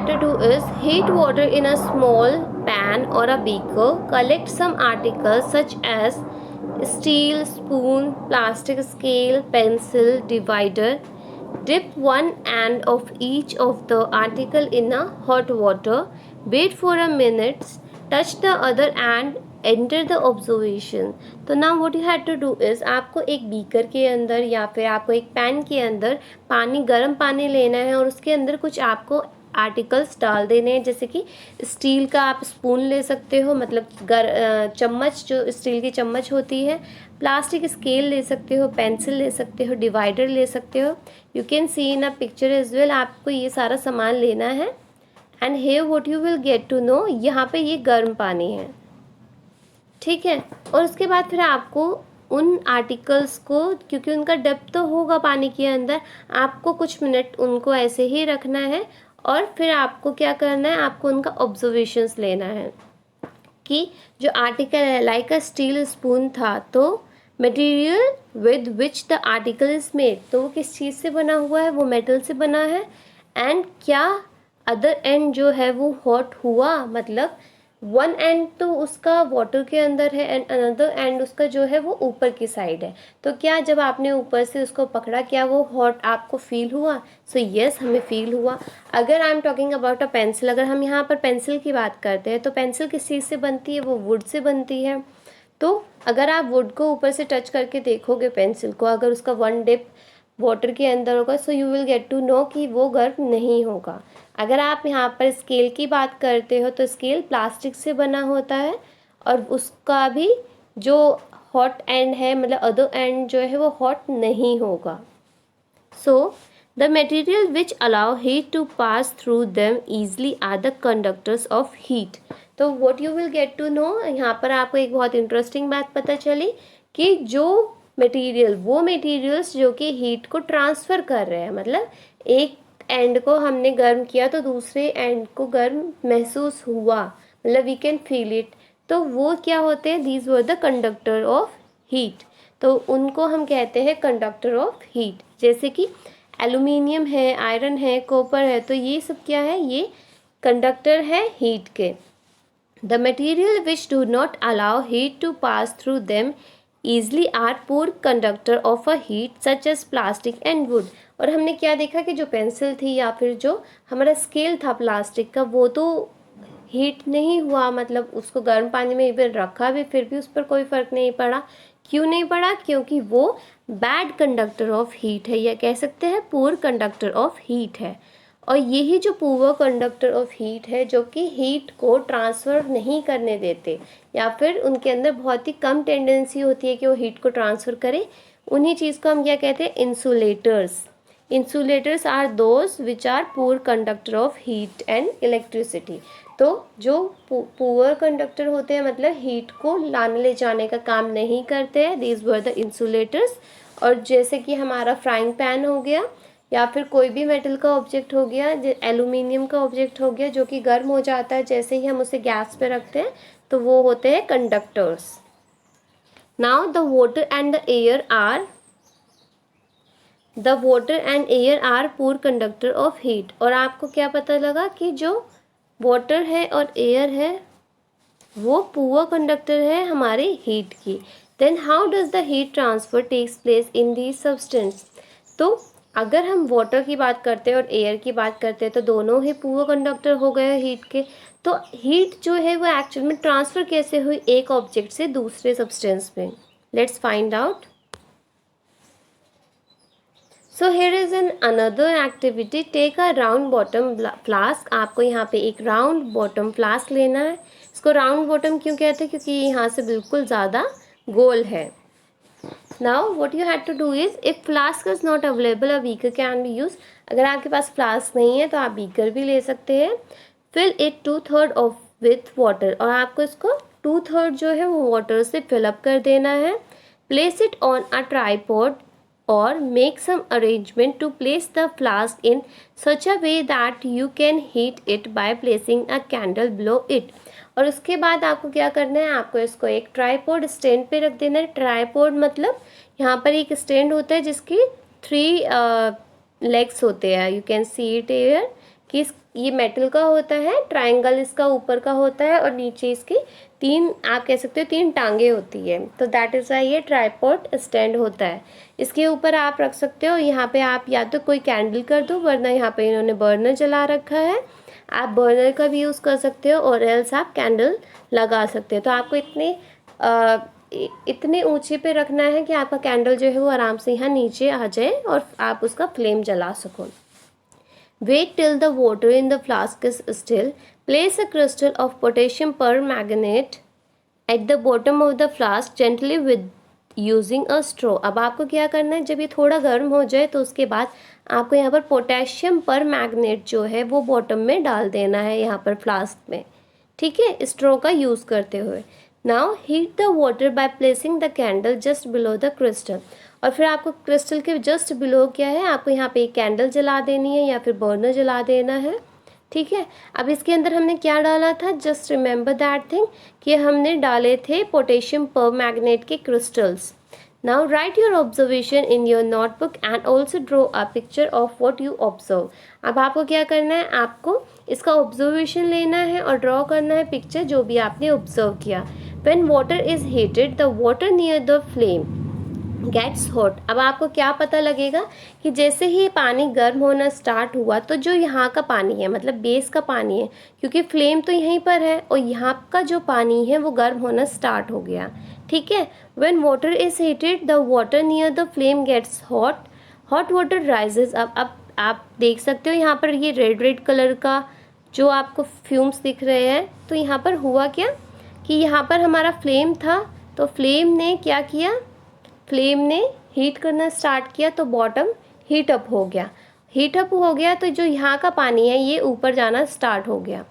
to do is heat water in a small pan or a beaker. Collect some articles such as steel, spoon, plastic scale, pencil, divider. Dip one end of each of the article in a hot water. Wait for a minute. Touch the other end. Enter the observation. तो ना what you had to do is आपको एक beaker के अंदर या फिर आपको एक पैन के अंदर गर्म पानी लेना है और उसके अंदर कुछ आपको आर्टिकल्स डाल देने हैं, जैसे कि स्टील का आप स्पून ले सकते हो, मतलब चम्मच, जो स्टील की चम्मच होती है, प्लास्टिक स्केल ले सकते हो, पेंसिल ले सकते हो, डिवाइडर ले सकते हो. You can see in a picture as well. आपको ये सारा सामान लेना है. And here what you will get to know, यहाँ पे ये गर्म पानी है, ठीक है. और उसके बाद फिर आपको उन आर्टिकल्स को, क्योंकि उनका डेप्थ तो होगा पानी के अंदर, आपको कुछ मिनट उनको ऐसे ही रखना है और फिर आपको क्या करना है, आपको उनका ऑब्जर्वेशंस लेना है कि जो आर्टिकल है लाइक अ स्टील स्पून था, तो material with which the article is made, तो वो किस चीज़ से बना हुआ है, वो मेटल से बना है. एंड क्या अदर एंड जो है वो हॉट हुआ, मतलब वन एंड तो उसका वाटर के अंदर है एंड अनदर एंड उसका जो है वो ऊपर की साइड है. तो क्या जब आपने ऊपर से उसको पकड़ा, क्या वो हॉट आपको फील हुआ? सो यस, हमें फील हुआ. अगर I am talking about a pencil, अगर हम यहाँ पर पेंसिल की बात करते हैं तो पेंसिल किस चीज़ से बनती है, वो वुड से बनती है. तो अगर आप वुड को ऊपर से टच करके देखोगे पेंसिल को, अगर उसका वन डिप वाटर के अंदर होगा, so you will get to know कि वो गर्म नहीं होगा. अगर आप यहाँ पर स्केल की बात करते हो तो स्केल प्लास्टिक से बना होता है और उसका भी जो हॉट एंड है, मतलब अदर एंड जो है वो हॉट नहीं होगा. So the material which allow heat to pass through them easily are the conductors of heat. तो what you will get to know, यहाँ पर आपको एक बहुत इंटरेस्टिंग बात पता चली कि जो मटेरियल, वो मटेरियल्स जो कि हीट को ट्रांसफ़र कर रहे हैं, मतलब एक एंड को हमने गर्म किया तो दूसरे एंड को गर्म महसूस हुआ, मतलब वी कैन फील इट, तो वो क्या होते हैं, these were the conductor of heat. तो उनको हम कहते हैं कंडक्टर ऑफ हीट. जैसे कि एल्यूमिनियम है, आयरन है, कॉपर है, तो ये सब क्या है, ये कंडक्टर है हीट के. The material which do not allow heat to pass through them easily are poor conductor of a heat such as plastic and wood. और हमने क्या देखा कि जो पेंसिल थी या फिर जो हमारा स्केल था प्लास्टिक का, वो तो हीट नहीं हुआ, मतलब उसको गर्म पानी में इवन रखा भी, फिर भी उस पर कोई फ़र्क नहीं पड़ा. क्यों नहीं पड़ा? क्योंकि वो बैड कंडक्टर ऑफ हीट है, या कह सकते हैं पुअर कंडक्टर ऑफ हीट है. और यही जो पुअर कंडक्टर ऑफ हीट है, जो कि हीट को ट्रांसफ़र नहीं करने देते, या फिर उनके अंदर बहुत ही कम टेंडेंसी होती है कि वो हीट को ट्रांसफ़र करें, उन्हीं चीज़ को हम क्या कहते हैं, insulators. Insulators are those which are poor conductor of heat and electricity. तो जो पुअर कंडक्टर होते हैं, मतलब हीट को लाने ले जाने का काम नहीं करते हैं, दीज वर द इंसुलेटर्स. और जैसे कि हमारा फ्राइंग पैन हो गया, या फिर कोई भी मेटल का ऑब्जेक्ट हो गया, एल्यूमिनियम का ऑब्जेक्ट हो गया, जो कि गर्म हो जाता है जैसे ही हम उसे गैस पे रखते हैं, तो वो होते हैं conductors. Now the water and the air are poor conductor of heat. और आपको क्या पता लगा कि जो वाटर है और एयर है वो पुअर कंडक्टर है हमारे हीट की. Then how does the heat transfer takes place in the substance. तो अगर हम वाटर की बात करते हैं और एयर की बात करते हैं तो दोनों ही पुअर कंडक्टर हो गए हीट के. तो हीट जो है वो एक्चुअल में ट्रांसफ़र कैसे हुई एक ऑब्जेक्ट से दूसरे सब्सटेंस में, let's find out. So here is an another activity. Take a round bottom flask. आपको यहाँ पे एक राउंड बॉटम फ्लास्क लेना है. इसको राउंड बॉटम क्यों कहते हैं? क्योंकि यहाँ से बिल्कुल ज़्यादा गोल है. Now what you had to do is, if flask is not available, a beaker can be used. अगर आपके पास फ्लास्क नहीं है तो आप बीकर भी ले सकते हैं. Fill it 2/3 of with water. और आपको इसको 2/3 जो है वो वाटर से फिलअप कर देना है. Place it on a tripod or make some arrangement to place the flask in such a way that you can heat it by placing a candle below it. और उसके बाद आपको क्या करना है, आपको इसको एक ट्राईपोड स्टैंड पे रख देना है. ट्राईपोड मतलब यहाँ पर एक स्टैंड होता है जिसकी 3 लेग्स होते हैं, you can see it here. कि ये मेटल का होता है, ट्रायंगल इसका ऊपर का होता है और नीचे इसकी तीन, आप कह सकते हो तीन टांगे होती है, तो दैट इज़ वाई ये ट्राइपॉड स्टैंड होता है। इसके ऊपर आप रख सकते हो, यहाँ पे आप या तो कोई कैंडल कर दो, वरना यहाँ पे इन्होंने बर्नर जला रखा है, आप बर्नर का भी यूज़ कर सकते हो और एल्स आप कैंडल लगा सकते हो। तो आपको इतने ऊंचे पे रखना है कि आपका कैंडल जो है वो आराम से यहाँ नीचे आ जाए और आप उसका फ्लेम जला सको। Wait till the water in the flask is still. Place a crystal of potassium permanganate at the bottom of the flask gently with using a straw. अब आपको क्या करना है, जब ये थोड़ा गर्म हो जाए तो उसके बाद आपको यहाँ पर पोटेशियम परमैंगनेट जो है वो बॉटम में डाल देना है, यहाँ पर फ्लास्क में, ठीक है, स्ट्रॉ का यूज़ करते हुए। Now heat the water by placing the candle just below the crystal. और फिर आपको क्रिस्टल के जस्ट बिलो क्या है, आपको यहाँ पे एक कैंडल जला देनी है या फिर बर्नर जला देना है, ठीक है। अब इसके अंदर हमने क्या डाला था, जस्ट रिमेंबर दैट थिंग, कि हमने डाले थे पोटेशियम परमैंगनेट के crystals. Now right your observation in your notebook and also draw a picture of what you observe. अब आपको क्या करना है, आपको इसका ऑब्जर्वेशन लेना है और ड्रॉ करना है पिक्चर जो भी आपने ऑब्जर्व किया। When water is heated the water near the flame gets hot. अब आपको क्या पता लगेगा कि जैसे ही पानी गर्म होना स्टार्ट हुआ तो जो यहाँ का पानी है, मतलब बेस का पानी है, क्योंकि फ्लेम तो यहीं पर है और यहाँ का जो पानी है वो गर्म होना स्टार्ट हो गया, ठीक है। When water is heated the water near the flame gets hot, hot water rises. अब आप देख सकते हो यहाँ पर ये रेड रेड कलर का जो आपको फ्यूम्स दिख रहे हैं, तो यहाँ पर हुआ क्या कि यहाँ पर हमारा फ्लेम था, तो फ्लेम ने क्या किया, फ्लेम ने हीट करना स्टार्ट किया, तो बॉटम हीट अप हो गया, हीट अप हो गया तो जो यहाँ का पानी है ये ऊपर जाना स्टार्ट हो गया,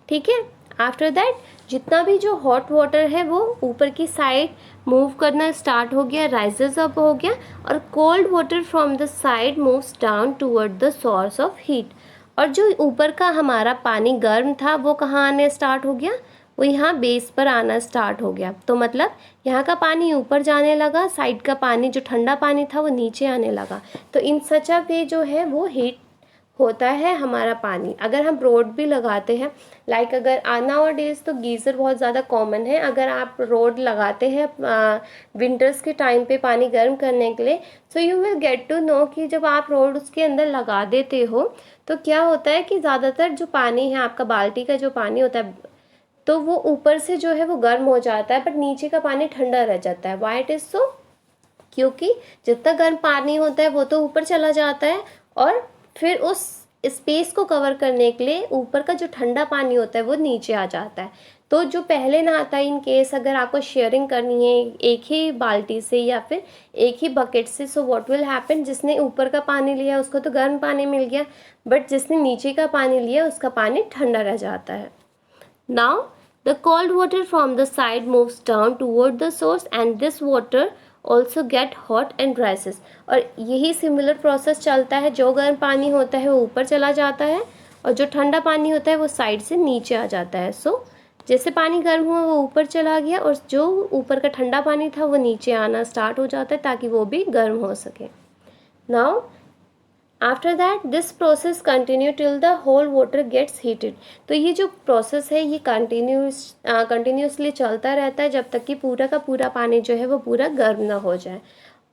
ठीक है। आफ्टर दैट जितना भी जो हॉट वाटर है वो ऊपर की साइड मूव करना स्टार्ट हो गया, राइजेस अप हो गया, और cold water from the side moves down toward the source of heat. और जो ऊपर का हमारा पानी गर्म था वो कहाँ आने स्टार्ट हो गया, वो यहाँ बेस पर आना स्टार्ट हो गया। तो मतलब यहाँ का पानी ऊपर जाने लगा, साइड का पानी जो ठंडा पानी था वो नीचे आने लगा। तो इन सच अ वे जो है वो हीट होता है हमारा पानी। अगर हम रोड भी लगाते हैं, लाइक अगर नाउ डेज तो गीज़र बहुत ज़्यादा कॉमन है, अगर आप रोड लगाते हैं विंटर्स के टाइम पे पानी गर्म करने के लिए, so you will get to know कि जब आप रोड उसके अंदर लगा देते हो तो क्या होता है कि ज़्यादातर जो पानी है आपका बाल्टी का जो पानी होता है तो वो ऊपर से जो है वो गर्म हो जाता है, बट नीचे का पानी ठंडा रह जाता है। वाई इट इज़ सो, क्योंकि जितना गर्म पानी होता है वो तो ऊपर चला जाता है और फिर उस स्पेस को कवर करने के लिए ऊपर का जो ठंडा पानी होता है वो नीचे आ जाता है। तो जो पहले नहाता है, इन केस अगर आपको शेयरिंग करनी है एक ही बाल्टी से या फिर एक ही बकेट से, सो व्हाट विल हैपन, जिसने ऊपर का पानी लिया उसको तो गर्म पानी मिल गया, बट जिसने नीचे का पानी लिया उसका पानी ठंडा रह जाता है। Now the cold water from the side moves down toward the source and this water also get hot and rises। और यही सिमिलर प्रोसेस चलता है, जो गर्म पानी होता है वो ऊपर चला जाता है और जो ठंडा पानी होता है वो साइड से नीचे आ जाता है। सो जैसे पानी गर्म हुआ वो ऊपर चला गया और जो ऊपर का ठंडा पानी था वो नीचे आना स्टार्ट हो जाता है ताकि वो भी गर्म हो सके। Now after that this process continue till the whole water gets heated. तो ये जो प्रोसेस है ये कंटिन्यूसली चलता रहता है जब तक कि पूरा का पूरा पानी जो है वो पूरा गर्म ना हो जाए।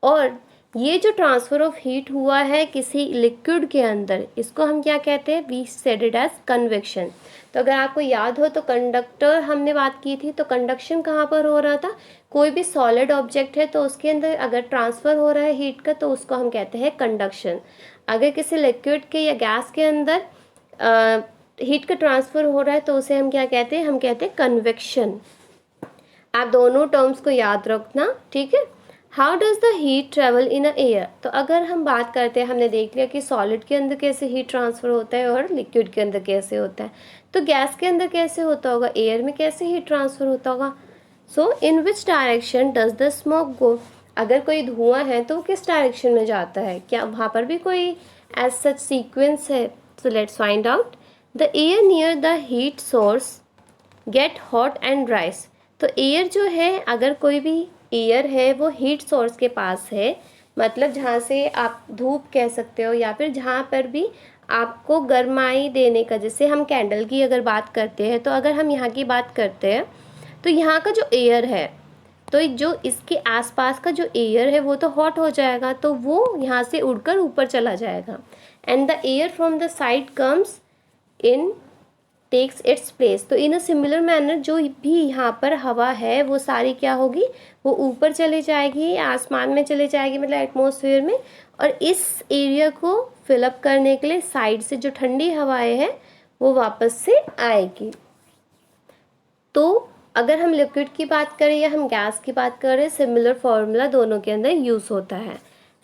और ये जो ट्रांसफ़र ऑफ हीट हुआ है किसी लिक्विड के अंदर, इसको हम क्या कहते हैं, we said it as convection. तो अगर आपको याद हो तो कंडक्टर हमने बात की थी, तो कंडक्शन कहाँ पर हो रहा था, कोई भी सॉलिड ऑब्जेक्ट है तो उसके अंदर अगर ट्रांसफ़र हो रहा है हीट का तो उसको हम कहते हैं कंडक्शन। अगर किसी लिक्विड के या गैस के अंदर हीट का ट्रांसफ़र हो रहा है तो उसे हम क्या कहते हैं, हम कहते हैं कन्वेक्शन। आप दोनों टर्म्स को याद रखना, ठीक है। How does the heat travel in a air. तो अगर हम बात करते हैं, हमने देख लिया कि सॉलिड के अंदर कैसे हीट ट्रांसफ़र होता है और लिक्विड के अंदर कैसे होता है, तो गैस के अंदर कैसे होता होगा, एयर में कैसे हीट ट्रांसफ़र होता होगा। So in which direction does the smoke go. अगर कोई धुआं है तो वो किस डायरेक्शन में जाता है, क्या वहाँ पर भी कोई एज सच सीक्वेंस है। So let's find out. The air near the heat source get hot and rise. तो एयर जो है, अगर कोई भी एयर है वो हीट सोर्स के पास है, मतलब जहाँ से आप धूप कह सकते हो या फिर जहाँ पर भी आपको गर्माई देने का, जैसे हम कैंडल की अगर बात करते हैं तो अगर हम यहाँ की बात करते हैं तो यहाँ का जो एयर है, तो जो इसके आसपास का जो एयर है वो तो हॉट हो जाएगा, तो वो यहाँ से उड़कर ऊपर चला जाएगा। And the air from the side comes in takes its place. तो इन अ सिमिलर मैनर जो भी यहाँ पर हवा है वो सारी क्या होगी, वो ऊपर चले जाएगी, आसमान में चले जाएगी, मतलब एटमॉस्फेयर में। और इस एरिया को फिलअप करने के लिए साइड से जो ठंडी हवाएं हैं वो वापस से आएगी। तो अगर हम लिक्विड की बात करें या हम गैस की बात करें, सिमिलर फॉर्मूला दोनों के अंदर यूज़ होता है।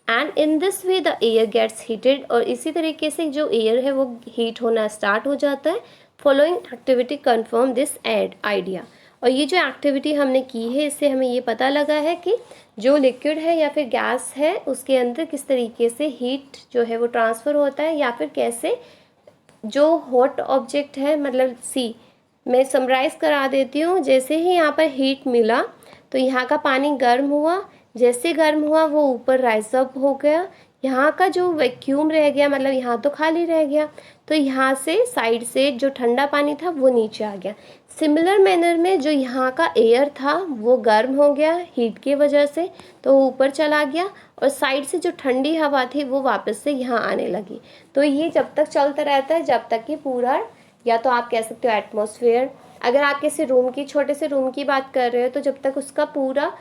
And in this way the air gets heated, और इसी तरीके से जो एयर है वो हीट होना स्टार्ट हो जाता है। Following activity confirm this idea. और ये जो एक्टिविटी हमने की है इससे हमें ये पता लगा है कि जो लिक्विड है या फिर गैस है उसके अंदर किस तरीके से हीट जो है वो ट्रांसफ़र होता है, या फिर कैसे जो हॉट ऑब्जेक्ट है, मतलब सी मैं समराइज़ करा देती हूँ। जैसे ही यहाँ पर हीट मिला तो यहाँ का पानी गर्म हुआ, जैसे गर्म हुआ वो ऊपर राइज अप हो गया, यहाँ का जो वैक्यूम रह गया, मतलब यहाँ तो खाली रह गया, तो यहाँ से साइड से जो ठंडा पानी था वो नीचे आ गया। सिमिलर मैनर में जो यहाँ का एयर था वो गर्म हो गया हीट की वजह से, तो ऊपर चला गया, और साइड से जो ठंडी हवा थी वो वापस से यहाँ आने लगी। तो ये जब तक चलता रहता है जब तक कि पूरा, या तो आप कह सकते हो एटमॉस्फेयर, अगर आप किसी रूम की, छोटे से रूम की बात कर रहे हो, तो जब तक उसका पूरा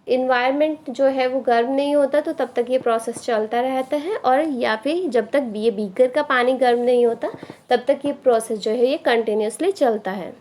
इन्वायरमेंट जो है वो गर्म नहीं होता तो तब तक ये प्रोसेस चलता रहता है। और या फिर जब तक ये बीकर का पानी गर्म नहीं होता तब तक ये प्रोसेस जो है ये कंटिन्यूसली चलता है।